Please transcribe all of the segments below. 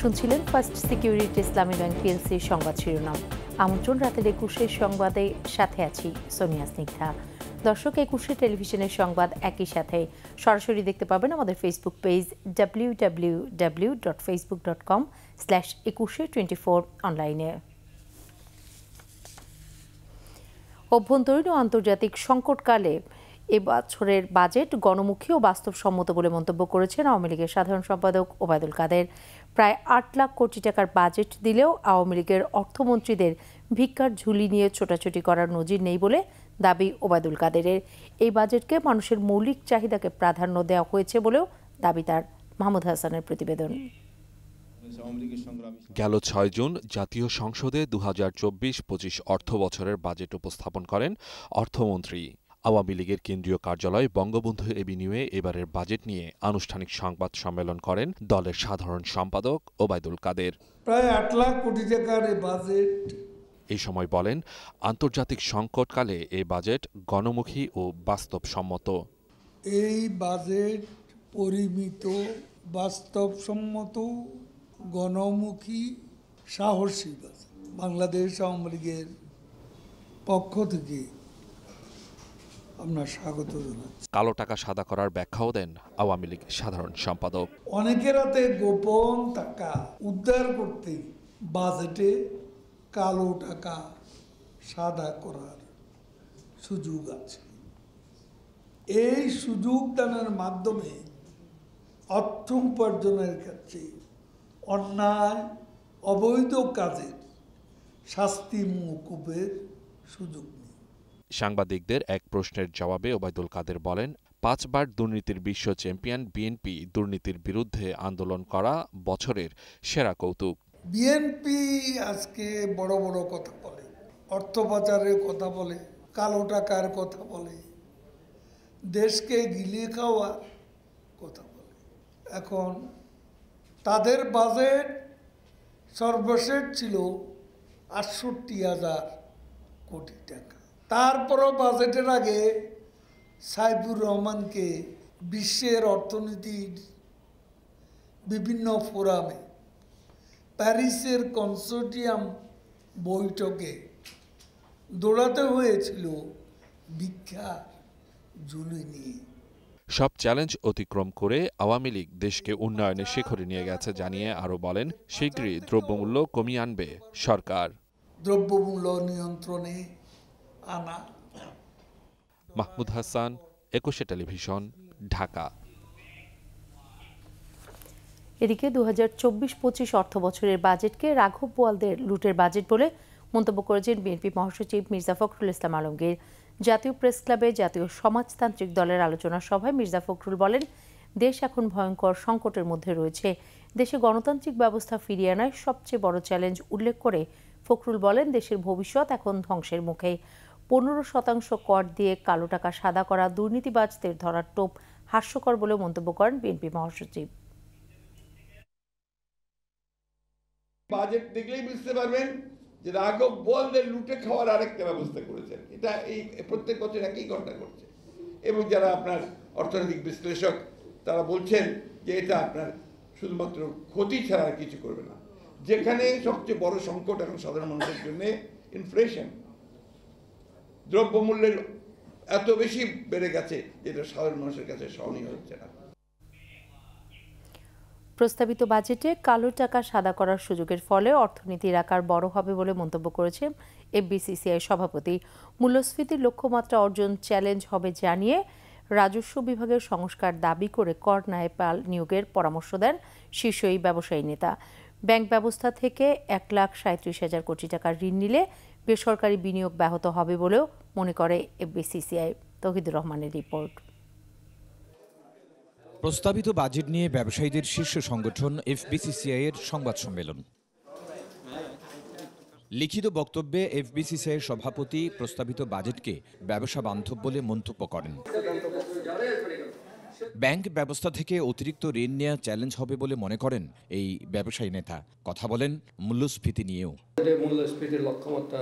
শুনছিলেন first security ইসলামী bank পিএলসির সংবাদ শিরোনাম। আমন্ত্রণ রাতের 21-এর সংবাদে, সাথে আছি সোনিয়া স্নিগ্ধা। দর্শক, 21 টেলিভিশনের সংবাদ একই সাথে সরাসরি দেখতে পাবেন আমাদের ফেসবুক পেজ www.facebook.com/2124 অনলাইনে। অভ্যন্তরীণ ও আন্তর্জাতিক সংকটকালে এবছরের বাজেট গণমুখী ও বাস্তবসম্মত বলে মন্তব্য করেছেন আওয়ামী লীগের সাধারণ সম্পাদক ওবায়দুল কাদের। প্রায় 8 লাখ কোটি টাকার বাজেট দিলেও আওয়ামী লীগের অর্থমন্ত্রীদের ভিক্ষার ঝুলি নিয়ে ছোটাছুটি করার নজির নেই বলে দাবি ওবায়দুল কাদেরের। এই বাজেটকে মানুষের মৌলিক চাহিদাকে প্রাধান্য দেওয়া হয়েছে বলেও দাবি তার। মাহমুদ হাসানের প্রতিবেদন। গেল 6 জুন জাতীয় সংসদে 2024-25 অর্থ বছরের বাজেট উপস্থাপন করেন অর্থমন্ত্রী। আওয়ামী লীগের কেন্দ্রীয় কার্যালয় বঙ্গবন্ধু এভিনিউয়ে এবারের বাজেট নিয়ে আনুষ্ঠানিক সংবাদ সম্মেলন করেন দলের সাধারণ সম্পাদক ওবায়দুল কাদের। প্রায় 8 লাখ কোটি টাকার এই বাজেট। এই সময় বলেন, আন্তর্জাতিক সংকটকালে এই বাজেট গণমুখী ও বাস্তবসম্মত। এই বাজেট পরিমিত, বাস্তবসম্মত, গণমুখী, সাহসী বাজেট। বাংলাদেশ আওয়ামী লীগের পক্ষ থেকে আমরা স্বাগত জানাচ্ছি। কালো টাকা সাদা করার ব্যাখ্যাও দেন আওয়ামী লীগ সাধারণ সম্পাদক। অনেকের হাতে গোপন টাকা উদ্ধার করতে বাজেটে কালো টাকা সাদা করার সুযোগ আছে। এই সুযোগ দানের মাধ্যমে অর্থ উপার্জনের ক্ষেত্রে অন্যায় অবৈধ কাজের শাস্তি মওকুফের সুযোগ নেই। সাংবাদিকদের এক প্রশ্নের জবাবে ওবায়দুল কাদের বলেন, 5 বার দুর্নীতির বিশ্ব চ্যাম্পিয়ন বিএনপি দুর্নীতির বিরুদ্ধে আন্দোলন করা বছরের সেরা কৌতুক। বিএনপি আজকে বড় বড় কথা বলে, অর্থ পাচারের কথা বলে, কালো টাকার কথা বলে, দেশকে গিলিয়ে খাওয়ার কথা বলে। এখন তাদের বাজেট সর্বশেষ ছিল 68,000 কোটি টাকা। তারপরও বাজেটের আগে সাইফুর রহমানকে বিশ্বের অর্থনীতির বিভিন্ন ফোরামে, প্যারিসের কনসোর্টিয়াম বৈঠকে দৌড়াতে হয়েছিল ভিক্ষার ঝুলি নিয়ে। সব চ্যালেঞ্জ অতিক্রম করে আওয়ামী লীগ দেশকে উন্নয়নের শিখরে নিয়ে গেছে জানিয়ে আরও বলেন, শীঘ্রই দ্রব্যমূল্য কমিয়ে আনবে সরকার। দ্রব্যমূল্য নিয়ন্ত্রণে আনা। মাহমুদ হাসান, 21 টেলিভিশন, ঢাকা। এদিকে 2024-25 অর্থ বছরের বাজেটকে রাঘব বোয়ালদের লুটের বাজেট বলে মন্তব্য করেছেন বিএনপি মহাসচিব মির্জা ফখরুল ইসলাম আলমগীর। জাতীয় প্রেস ক্লাবে জাতীয় সমাজতান্ত্রিক দলের আলোচনা সভায় মির্জা ফখরুল বলেন, দেশ এখন ভয়ঙ্কর সংকটের মধ্যে রয়েছে। দেশে গণতান্ত্রিক ব্যবস্থা ফিরিয়ে আনায় সবচেয়ে বড় চ্যালেঞ্জ উল্লেখ করে ফখরুল বলেন, দেশের ভবিষ্যৎ এখন ধ্বংসের মুখে। 15% কর দিয়ে কালো টাকা সাদা করা দুর্নীতিবাজদের ধরার টোপ হাস্যকর বলে মন্তব্য করেন বিএনপি মহাসচিব। বাজেট দেখলেই বুঝতে পারবেন যে রাঘব বোয়ালদের লুটে খাওয়ার আরেকটা ব্যবস্থা করেছেন। এটা এই প্রত্যেক বছর একই ঘটনা ঘটছে, এবং যারা আপনার অর্থনৈতিক বিশ্লেষক তারা বলছেন যে এটা আপনার শুধুমাত্র ক্ষতি ছাড়া আর কিছু করবে না। যেখানে সবচেয়ে বড় সংকট এখন সাধারণ মানুষের জন্য ইনফ্লেশন, দ্রব্যমূল্যের এত বেশি বেড়ে গেছে যেটা সাধারণ মানুষের কাছে সহনীয় হচ্ছে না। প্রস্তাবিত বাজেটে কালো টাকা সাদা করার সুযোগের ফলে অর্থনীতির আকার বড় হবে বলে মন্তব্য করেছেন এফবিসিসিআই সভাপতি। মূল্যস্ফীতির লক্ষ্যমাত্রা অর্জন চ্যালেঞ্জ হবে জানিয়ে রাজস্ব বিভাগের সংস্কার দাবি করে কর নায়েপাল নিয়োগের পরামর্শ দেন শীর্ষ এই ব্যবসায়ী নেতা। ব্যাংক ব্যবস্থা থেকে 1,37,000 কোটি টাকার ঋণ নিলে বেসরকারি বিনিয়োগ ব্যাহত হবে বলেও মনে করে এফবিসিসিআই। তৌহিদুর রহমানের রিপোর্ট। প্রস্তাবিত বাজেট নিয়ে ব্যবসায়ীদের শীর্ষ সংগঠন এফবিসিসিআই এর সংবাদ সম্মেলন। লিখিত বক্তব্যে এফবিসিসিআই এর সভাপতি প্রস্তাবিত বাজেটকে ব্যবসা বান্ধব বলে মন্তব্য করেন। ব্যাংক ব্যবস্থা থেকে অতিরিক্ত ঋণ নেওয়া চ্যালেঞ্জ হবে বলে মনে করেন এই ব্যবসায়ী নেতা। কথা বলেন মূল্যস্ফীতি নিয়েও। মূল্যস্ফীতির লক্ষ্যমাত্রা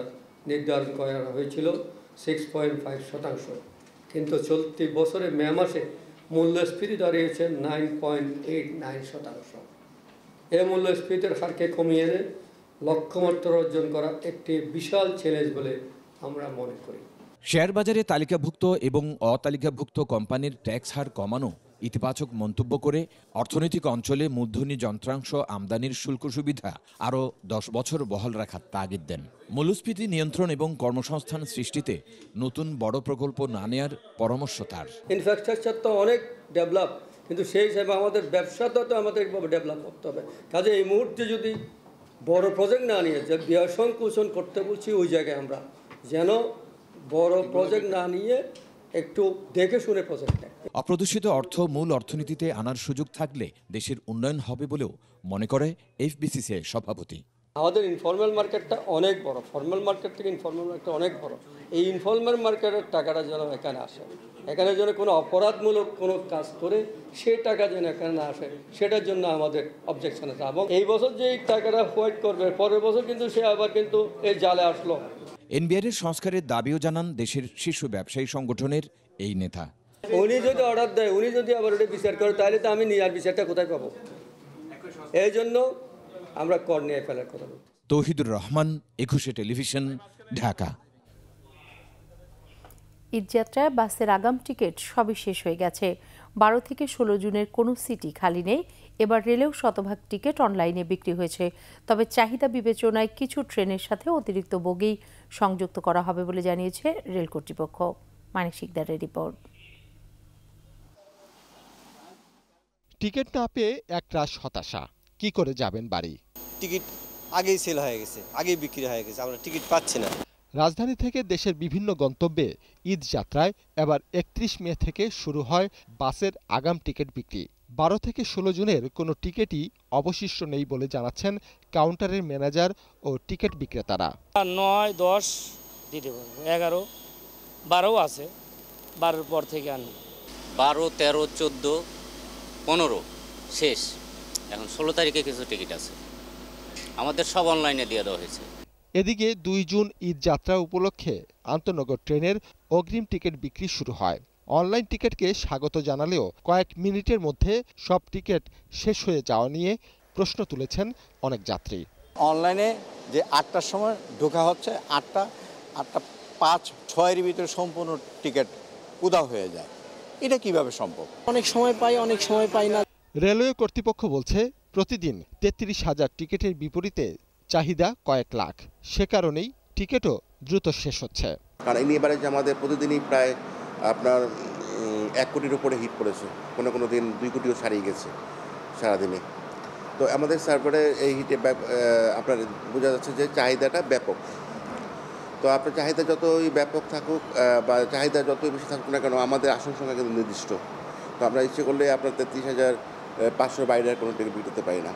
নির্ধারণ করা হয়েছিল 6.5%, কিন্তু চলতি বছরে মে মাসে মূল্যস্ফীতি দাঁড়িয়েছে 9.89%। এই মূল্যস্ফীতির হারকে কমিয়ে এনে লক্ষ্যমাত্রা অর্জন করা একটি বিশাল চ্যালেঞ্জ বলে আমরা মনে করি। শেয়ার বাজারে তালিকাভুক্ত এবং অতালিকাভুক্ত কোম্পানির ট্যাক্স হার কমানো ইতিবাচক মন্তব্য করে অর্থনৈতিক অঞ্চলে মূলধনী যন্ত্রাংশ আমদানির শুল্ক সুবিধা আরও 10 বছর বহাল রাখার তাগিদ দেন। মূল্যস্ফীতি নিয়ন্ত্রণ এবং কর্মসংস্থান সৃষ্টিতে নতুন বড় প্রকল্প না নেয়ার পরামর্শ তার। ইনফ্রাস্ট্রাকচার তো অনেক ডেভেলপ, কিন্তু সেই হিসাবে আমাদের ব্যবসাটা তো আমাদের ডেভেলপ করতে হবে। কাজে এই মুহূর্তে যদি বড় প্রজেক্ট না নিয়ে যে ব্যয় সংকোচন করতে বলছি, ওই জায়গায় আমরা যেন বড় প্রজেক্ট না নিয়ে একটু দেখে শুনে প্রজেক্ট নেয়। অপ্রদূষিত অর্থ মূল অর্থনীতিতে আনার সুযোগ থাকলে দেশের উন্নয়ন হবে বলেও মনে করে এফবিসিসিআই সভাপতি। আমাদের ইনফর্মাল মার্কেটটা অনেক বড়, ফর্মাল মার্কেট থেকে ইনফর্মাল মার্কেট অনেক বড়। এই ইনফর্মাল মার্কেটের টাকাটা যেন এখানে আসে, এখানে যেন কোনো অপরাধমূলক কোনো কাজ করে সেই টাকা যেন এখানে না আসে, সেটার জন্য আমাদের অবজেকশন আছে। এবং এই বছর যে টাকাটা হোয়াইট করবে, পরের বছর কিন্তু সে আবার কিন্তু এই জালে আসলো। এনবিআর সংস্কারের দাবিও জানান দেশের শীর্ষ ব্যবসায়ী সংগঠনের এই নেতা। উনি যদি অর্ডার দেয়, উনি যদি আবার ওটা বিচার করে, তাহলে তো আমি নিয়ার বিচারটা কোথায় পাবো? এই জন্য আমরা কর নিয়ে ফেলার কথা বলি। তৌহিদুর রহমান, 21 টেলিভিশন, ঢাকা। ঈদযাত্রায় বাসের আগাম টিকিট সবই শেষ হয়ে গেছে। 12 থেকে 16 জুনের কোনো সিটি খালি নেই। এবার রেলেও শতভাগ টিকিট অনলাইনে বিক্রি হয়েছে। তবে চাহিদা বিবেচনায় কিছু ট্রেনের সাথে অতিরিক্ত বগি সংযুক্ত করা হবে বলে জানিয়েছে রেল কর্তৃপক্ষ। মানিক শিকদারের রিপোর্ট। টিকিট না পেয়ে একরাশ হতাশা। কি করে যাবেন বাড়ি? টিকিট আগেই সেল হয়ে গেছে, আগেই বিক্রি হয়ে গেছে, আমরা টিকিট পাচ্ছি না। রাজধানী থেকে দেশের বিভিন্ন গন্তব্যে ঈদ যাত্রায় এবার 31 মে থেকে শুরু হয় বাসের আগাম টিকিট বিক্রি। 12 থেকে 16 জুনের কোনো টিকিটই অবশিষ্ট নেই বলে জানাচ্ছেন কাউন্টারের ম্যানেজার ও টিকিট বিক্রেতারা। 9, 10 দিতে পারবো, 11, 12 আছে, 12 পর থেকে আনি। 12, 13, 14, 15 শেষ। এখন 16 তারিখে কিছু টিকিট আছে, আমাদের সব অনলাইনে দিয়ে দেওয়া হয়েছে। এদিকে 2 জুন ঈদ যাত্রা উপলক্ষে আন্তনগর ট্রেনের অগ্রিম টিকিট বিক্রি শুরু হয়। অনলাইন টিকিটকে স্বাগত জানালেও কয়েক মিনিটের মধ্যে সব টিকিট শেষ হয়ে যাওয়া নিয়ে প্রশ্ন তুলেছেন অনেক যাত্রী। অনলাইনে যে 8টার সময় ঢোকা হচ্ছে, 8টা 5, 6-এর ভিতরে সম্পূর্ণ টিকিট উধাও হয়ে যায়। এটা কিভাবে সম্ভব? অনেক সময় পাই, অনেক সময় পাই না। রেলওয়ে কর্তৃপক্ষ বলছে প্রতিদিন 33,000 টিকিটের বিপরীতে চাহিদা কয়েক লাখ। সে কারণেই টিকিটও দ্রুত শেষ হচ্ছে। কারণ এই এবারে যে আমাদের প্রতিদিনই প্রায় আপনার 1 কোটির উপরে হিট করেছে, কোনো দিন 2 কোটিও ছাড়িয়ে গেছে সারাদিনে। তো আমাদের সার্ভারে এই হিটে আপনার বোঝা যাচ্ছে যে চাহিদাটা ব্যাপক। তো আপনার চাহিদা যতই ব্যাপক থাকুক বা চাহিদা যতই বেশি থাকুক না কেন, আমাদের আসন সংখ্যা কিন্তু নির্দিষ্ট। তো আমরা ইচ্ছে করলে আপনার 33,500 বাইরে কোনো টিকিট বিক্রি পাই না।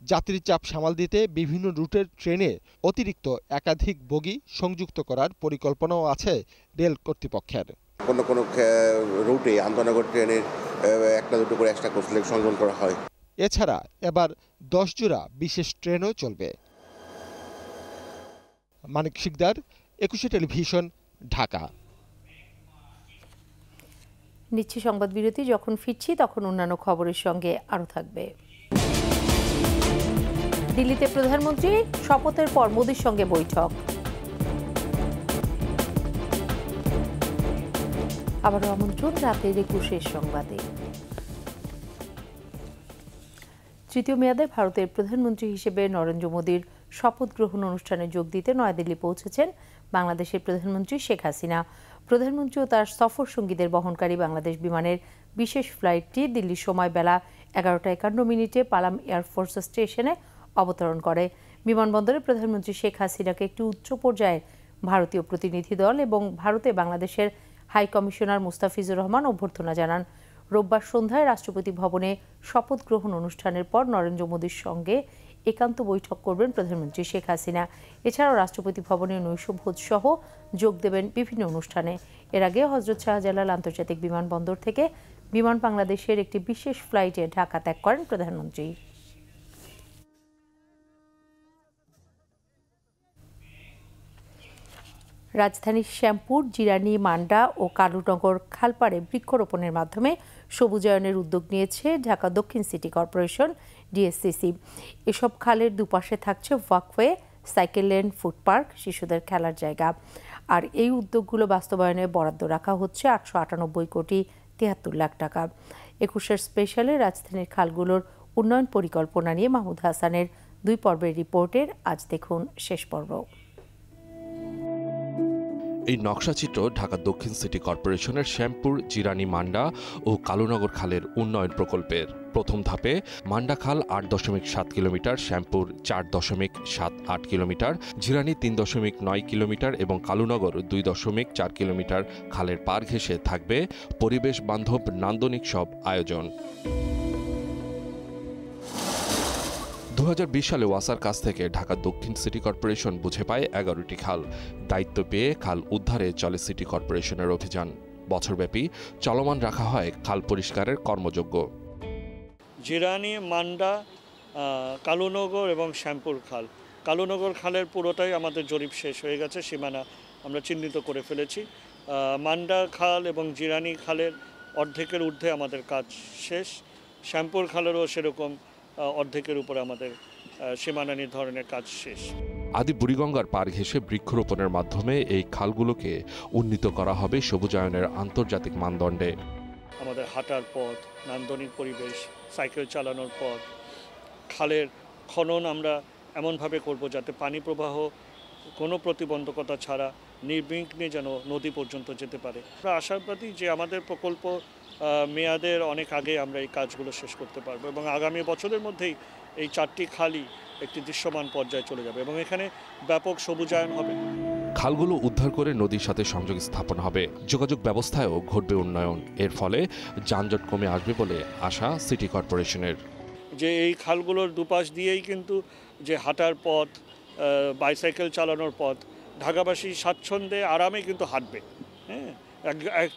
যাত্রীর চাপ সামাল দিতে বিভিন্ন রুটের ট্রেনে অতিরিক্ত একাধিক বগি সংযুক্ত করার পরিকল্পনাও আছে রেল কর্তৃপক্ষের। কোনো রুটে আন্তনগর ট্রেনের 1-2 করে এক্সট্রা কোচ সংযোজন করা হয়। এছাড়া এবার 10 জোড়া বিশেষ ট্রেনও চলবে। মানিক শিকদার, 21 টেলিভিশন, ঢাকা। নিচ্ছি সংবাদ বিরতি। যখন ফিরছি তখন অন্যান্য খবরের সঙ্গে আরও থাকবে। দিল্লিতে প্রধানমন্ত্রী শপথের পর মোদির সঙ্গে বৈঠক। আবারও আমন্ত্রণ রাতের 21 সংবাদে। তৃতীয় মেয়াদে ভারতের প্রধানমন্ত্রী হিসেবে নরেন্দ্র মোদির শপথ গ্রহণ অনুষ্ঠানে যোগ দিতে নয়াদিল্লি পৌঁছেছেন বাংলাদেশের প্রধানমন্ত্রী শেখ হাসিনা। প্রধানমন্ত্রী ও তার সফর সঙ্গীদের বহনকারী বাংলাদেশ বিমানের বিশেষ ফ্লাইটটি দিল্লির সময় বেলা 11:51 পালাম এয়ারফোর্স স্টেশনে অবতরণ করে। বিমানবন্দরে প্রধানমন্ত্রী শেখ হাসিনাকে একটি উচ্চ পর্যায়ের ভারতীয় প্রতিনিধি দল এবং ভারতে বাংলাদেশের হাই কমিশনার মুস্তাফিজুর রহমান অভ্যর্থনা জানান। রোববার সন্ধ্যায় রাষ্ট্রপতি ভবনে শপথ গ্রহণ অনুষ্ঠানের পর নরেন্দ্র মোদির সঙ্গে একান্ত বৈঠক করবেন প্রধানমন্ত্রী শেখ হাসিনা। এছাড়াও রাষ্ট্রপতি ভবনে নৈশভোজ সহ যোগ দেবেন বিভিন্ন অনুষ্ঠানে। এর আগে হযরত শাহজালাল আন্তর্জাতিক বিমানবন্দর থেকে বিমান বাংলাদেশের একটি বিশেষ ফ্লাইটে ঢাকা ত্যাগ করেন প্রধানমন্ত্রী। রাজধানীর শ্যামপুর, জিরানী, মান্ডা ও কালুনগর খালপাড়ে বৃক্ষরোপণের মাধ্যমে সবুজায়নের উদ্যোগ নিয়েছে ঢাকা দক্ষিণ সিটি কর্পোরেশন। ডিএসসিসি। এসব খালের দুপাশে থাকছে walkway, cycle lane, food park, শিশুদের খেলার জায়গা। আর এই উদ্যোগগুলো বাস্তবায়নে বরাদ্দ রাখা হচ্ছে 898 কোটি 73 লাখ টাকা। 21 স্পেশালে রাজধানীর খালগুলোর উন্নয়ন পরিকল্পনা নিয়ে মাহমুদ হাসানের 2 পর্বের রিপোর্টের আজ দেখুন শেষ পর্ব। এই নকশাচিত্র ঢাকা দক্ষিণ সিটি কর্পোরেশনের শ্যামপুর, জিরানী, মান্ডা ও কালুনগর খালের উন্নয়ন প্রকল্পের। প্রথম ধাপে মান্ডা খাল 8.7 kilometre, Shyampur 4.78 kilometre, Zirani 3.9 kilometre এবং কালুনগর 2.4 কিলোমিটার খালের পার ঘেঁষে থাকবে পরিবেশ বান্ধব নান্দনিক সব আয়োজন। 2020 সালে ওয়াসার কাছ থেকে ঢাকা দক্ষিণ সিটি কর্পোরেশন বুঝে পায় 11টি খাল। দায়িত্ব পেয়ে খাল উদ্ধারে চলে সিটি কর্পোরেশনের অভিযান। বছরব্যাপী চলমান রাখা হয় খাল পরিষ্কারের কর্মযজ্ঞ। জিরানী, মান্ডা, কালুনগর এবং শ্যামপুর খাল। কালুনগর খালের পুরোটাই আমাদের জরিপ শেষ হয়ে গেছে, সীমানা আমরা চিহ্নিত করে ফেলেছি। মান্ডা খাল এবং জিরানী খালের অর্ধেকের ঊর্ধ্বে আমাদের কাজ শেষ। শ্যামপুর খালেরও সেরকম অর্ধেকের উপরে আমাদের সীমানা নির্ধারণের কাজ শেষ। আদি বুড়িগঙ্গার পার ঘেঁষে বৃক্ষরোপণের মাধ্যমে এই খালগুলোকে উন্নীত করা হবে সবুজায়নের আন্তর্জাতিক মানদণ্ডে। আমাদের হাঁটার পথ, নান্দনিক পরিবেশ, সাইকেল চালানোর পথ, খালের খনন আমরা এমনভাবে করব যাতে পানি প্রবাহ কোনো প্রতিবন্ধকতা ছাড়া নির্বিঘ্নে যেন নদী পর্যন্ত যেতে পারে। আমরা আশাবাদী যে আমাদের প্রকল্প মেয়াদের অনেক আগে আমরা এই কাজগুলো শেষ করতে পারবো এবং আগামী বছরের মধ্যেই এই 4টি খালই একটি দৃশ্যমান পর্যায়ে চলে যাবে এবং এখানে ব্যাপক সবুজায়ন হবে। খালগুলো উদ্ধার করে নদীর সাথে সংযোগ স্থাপন হবে। যোগাযোগ ব্যবস্থায়ও ঘটবে উন্নয়ন। এর ফলে যানজট কমে আসবে বলে আশা সিটি কর্পোরেশনের। যে এই খালগুলোর দুপাশ দিয়েই কিন্তু যে হাঁটার পথ, বাইসাইকেল চালানোর পথ, ঢাকাবাসী স্বাচ্ছন্দ্যে আরামে কিন্তু হাঁটবে। হ্যাঁ,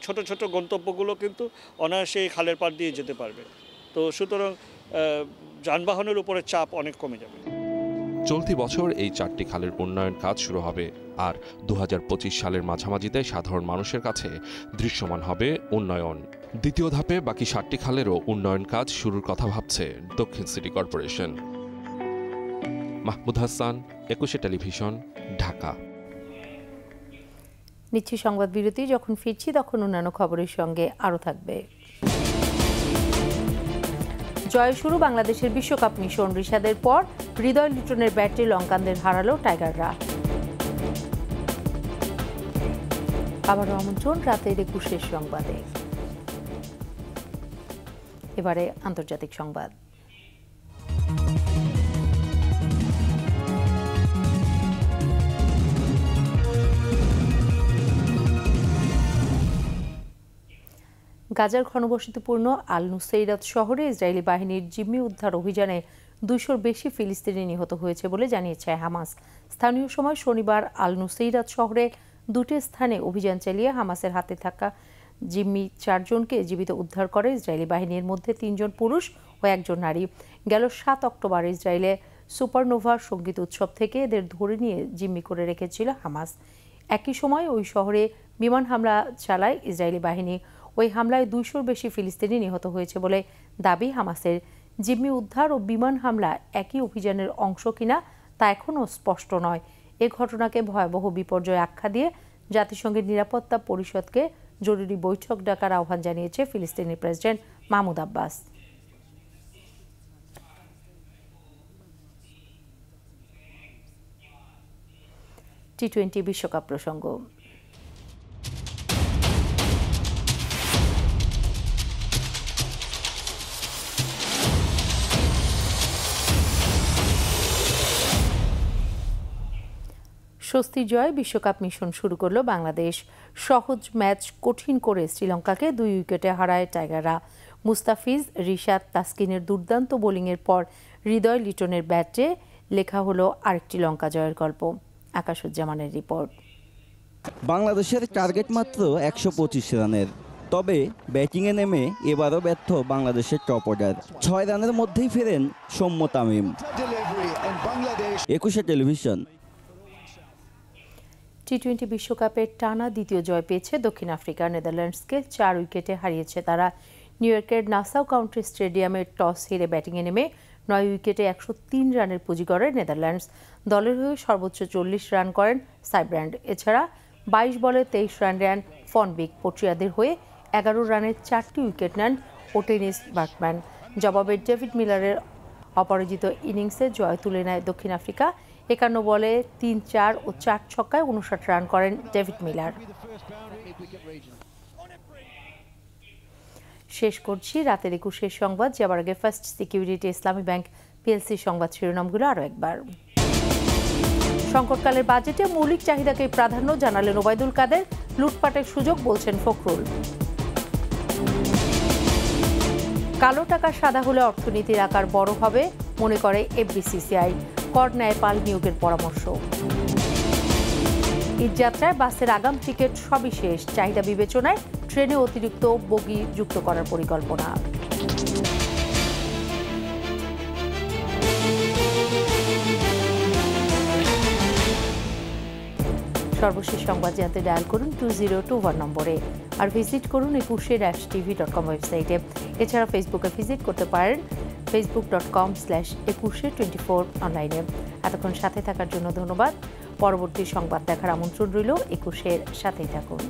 ছোট ছোট গন্তব্যগুলো কিন্তু অনায়াসে এই খালের পাড় দিয়ে যেতে পারবে। তো সুতরাং যানবাহনের উপরে চাপ অনেক কমে যাবে। চলতি বছর এই 4টি খালের উন্নয়ন কাজ শুরু হবে আর 2025 সালের মাঝামাঝিতে সাধারণ মানুষের কাছে দৃশ্যমান হবে উন্নয়ন। দ্বিতীয় ধাপে বাকি 7টি খালেরও উন্নয়ন কাজ শুরুর কথা ভাবছে দক্ষিণ city corporation. Mahmud Hasan, 21 television, Dhaka. নিচ্ছি সংবাদ বিরতি। যখন ফিরছি তখন অন্যান্য খবরের সঙ্গে আরও থাকবে। জয় শুরু বাংলাদেশের বিশ্বকাপ মিশন। রিশাদের পর হৃদয় লিটনের ব্যাটে লঙ্কানদের হারালো টাইগাররা। আবারও আমন্ত্রণ রাতের 21 সংবাদে। এবারে আন্তর্জাতিক সংবাদ। গাজার ঘনবসতিপূর্ণ আল নুসৈরাত শহরে ইসরায়েলি বাহিনীর জিম্মি উদ্ধার অভিযানে 200-র বেশি ফিলিস্তিনি নিহত হয়েছে বলে জানিয়েছে হামাস। স্থানীয় সময় শনিবার আল নুসৈরাত শহরে 2টি স্থানে অভিযান চালিয়ে হামাসের হাতে থাকা জিম্মি 4 জনকে জীবিত উদ্ধার করে ইসরায়েলি বাহিনীর মধ্যে 3 জন পুরুষ ও 1 জন নারী। গেল 7 অক্টোবর ইসরায়েলে সুপারনোভা সঙ্গীত উৎসব থেকে এদের ধরে নিয়ে জিম্মি করে রেখেছিল হামাস। একই সময় ওই শহরে বিমান হামলা চালায় ইসরায়েলি বাহিনী। ওই হামলায় 200-র বেশি ফিলিস্তিনি নিহত হয়েছে বলে দাবি হামাসের। জিম্মি উদ্ধার ও বিমান হামলা একই অভিযানের অংশ কিনা তা এখনও স্পষ্ট নয়। এ ঘটনাকে ভয়াবহ বিপর্যয় আখ্যা দিয়ে জাতিসংঘের নিরাপত্তা পরিষদকে জরুরি বৈঠক ডাকার আহ্বান জানিয়েছে ফিলিস্তিনি প্রেসিডেন্ট মাহমুদ আব্বাস। টি-20 বিশ্বকাপ প্রসঙ্গ। স্বস্তি জয় বিশ্বকাপ মিশন শুরু করল বাংলাদেশ। সহজ ম্যাচ কঠিন করে শ্রীলঙ্কাকে 2 উইকেটে হারায় টাইগাররা। মুস্তাফিজ, রিশাদ, তাসকিনের দুর্দান্ত বোলিংয়ের পর হৃদয় লিটনের ব্যাটে লেখা হলো আরেকটি লঙ্কা জয়ের গল্প। আকাশুজ্জামানের রিপোর্ট। বাংলাদেশের টার্গেট মাত্র 125 রানের। তবে ব্যাটিংয়ে নেমে এবারও ব্যর্থ বাংলাদেশের টপ অর্ডার। 6 রানের মধ্যেই ফেরেন সৌম্য তামিম। 21 টেলিভিশন। টি-20 বিশ্বকাপের টানা দ্বিতীয় জয় পেয়েছে দক্ষিণ আফ্রিকা। নেদারল্যান্ডসকে 4 উইকেটে হারিয়েছে তারা। নিউ ইয়র্কের নাসাউ কাউন্টি স্টেডিয়ামে টস হেরে ব্যাটিংয়ে নেমে 9 উইকেটে 103 রানের পুঁজি গড়ে নেদারল্যান্ডস। দলের হয়ে সর্বোচ্চ 40 রান করেন সাইব্র্যান্ড। এছাড়া 22 বলে 23 রান নেন ফনবিক। পট্রিয়াদের হয়ে 11 রানে 4টি উইকেট নেন ওটেনিস বার্কম্যান। জবাবে ডেভিড মিলারের অপরাজিত ইনিংসে জয় তুলে নেয় দক্ষিণ আফ্রিকা। 51 বলে 3-4 ও 4 ছক্কায় 59 রান করেন ডেভিড মিলার। শেষ করছি রাতের 21 সংবাদ। যাবার আগে ফার্স্ট সিকিউরিটি ইসলামী ব্যাংক পিএলসি সংবাদ শিরোনামগুলো আরও একবার। সংকটকালের বাজেটে মৌলিক চাহিদাকে প্রাধান্য জানালেন ওবায়দুল কাদের। লুটপাটের সুযোগ বলছেন ফখরুল। কালো টাকা সাদা হলে অর্থনীতির আকার বড় হবে মনে করে এফবিসিসিআই। কর ন্যায়পাল নিয়োগের পরামর্শ। ঈদযাত্রায় বাসের আগাম টিকিট সবই শেষ। চাহিদা বিবেচনায় ট্রেনে অতিরিক্ত বগি যুক্ত করার পরিকল্পনা। সর্বশেষ সংবাদ জানতে ডায়াল করুন 2021 নম্বরে, আর ভিজিট করুন 21.tv.com ওয়েবসাইটে। এছাড়া ফেসবুকে ভিজিট করতে পারেন facebook.com/2124 অনলাইনে। এতক্ষণ সাথে থাকার জন্য ধন্যবাদ। পরবর্তী সংবাদ দেখার আমন্ত্রণ রইল। 21-এর সাথেই থাকুন।